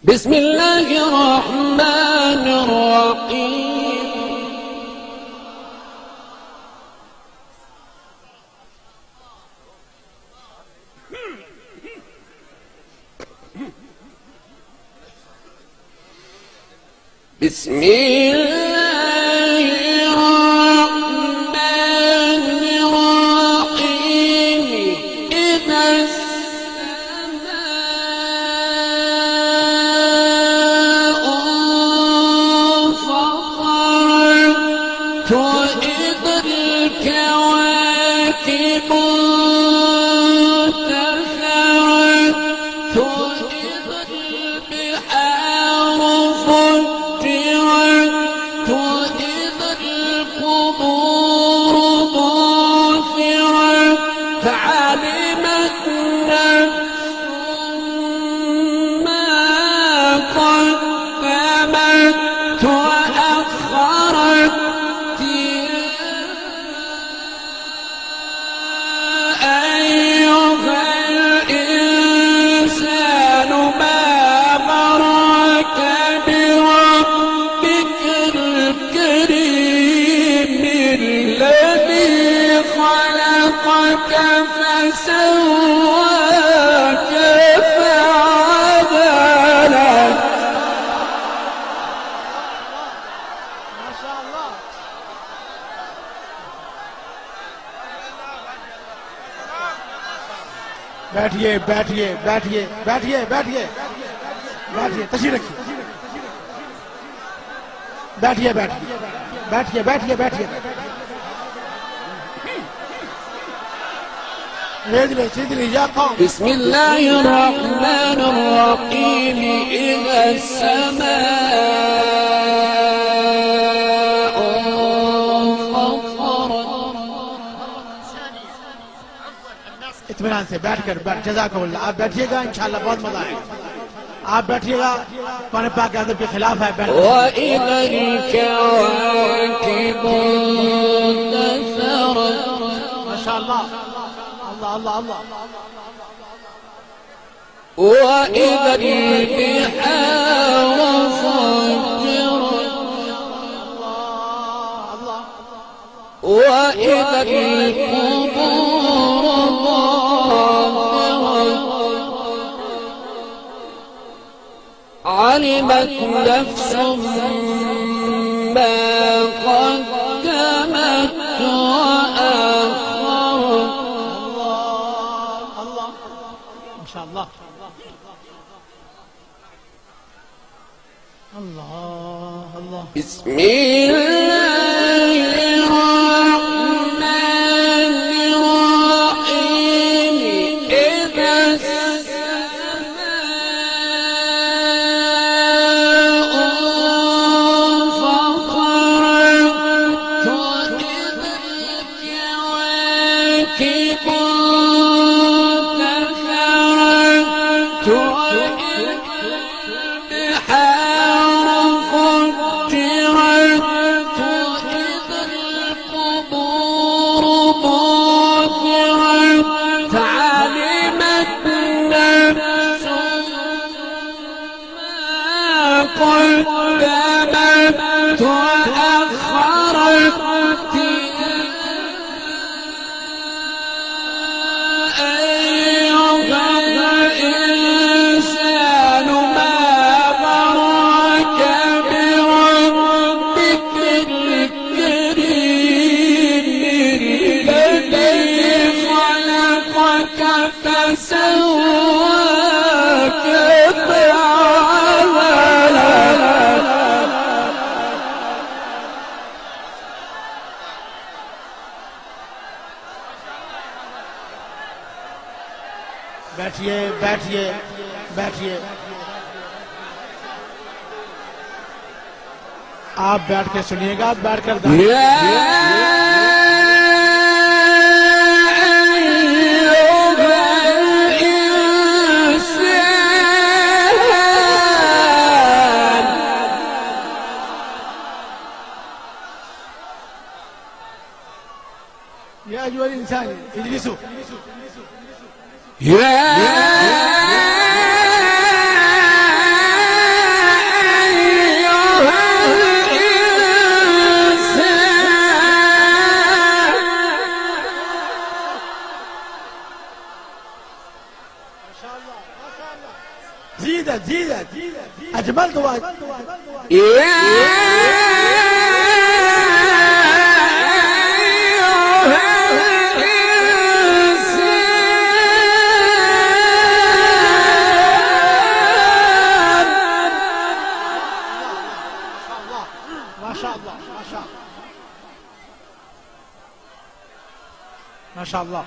بسم الله الرحمن الرحيم. بسم الله الرحمن الرحيم. إذا السماء انفطرت وإذا الكواكب انتثرت وإذا البحار فجرت وإذا القبور بعثرت علمت نفس ما قدمت وأخرت أيها الإنسان ما غرك بربك الكريم الذي خلقك فسواك فعدلك. ما شاء الله. बैठिए बैठिए बैठिए बैठिए बैठिए बैठिए तशरीफ रखिए बैठिए बैठिए बैठिए बैठिए बैठिए سيدي يا قوم. بسم الله الرحمن الرحيم. إذا السماء انفطرت. इत्मीनान से बैठकर जज़ाकल्लाह. आप बैठिएगा इंशाअल्लाह बहुत मजा आएगा. आप बैठिएगा. कुरान पाक के अदब के खिलाफ है. وإذا الكواكب انتثرت. माशाअल्लाह. अल्लाह अल्लाह अल्लाह. وإذا البحار فجرت. وإذا القبور بعثرت. علمت نفس ما قدمت وأخرت. माशाअल्लाह. अल्लाह अल्लाह. بسم الله الرحمن الرحيم. إذا السماء انفطرت وإذا الكواكب انتثرت وإذا البحار فجرت وإذا القبور بعثرت علمت نفس ما قدمت وأخرت. أيها الإنسان ما غرك بربك الكريم الذي خلقك فسواك فعدلك. बैठिए बैठिए बैठिए. आप बैठ के सुनिएगा. बैठ कर يا أيها الإنسان. يا أيها الإنسان اجلسوا. يا زيدت أجملت وايد. ما شاء الله ما شاء الله.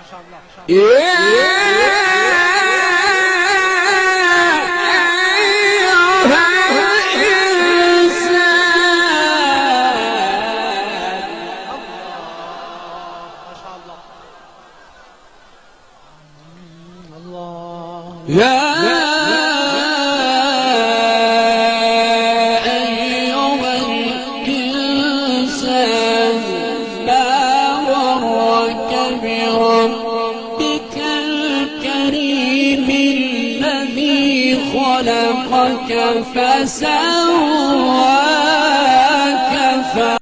يا أيها الإنسان ما غرك بربك الكريم الذي خلقك فسواك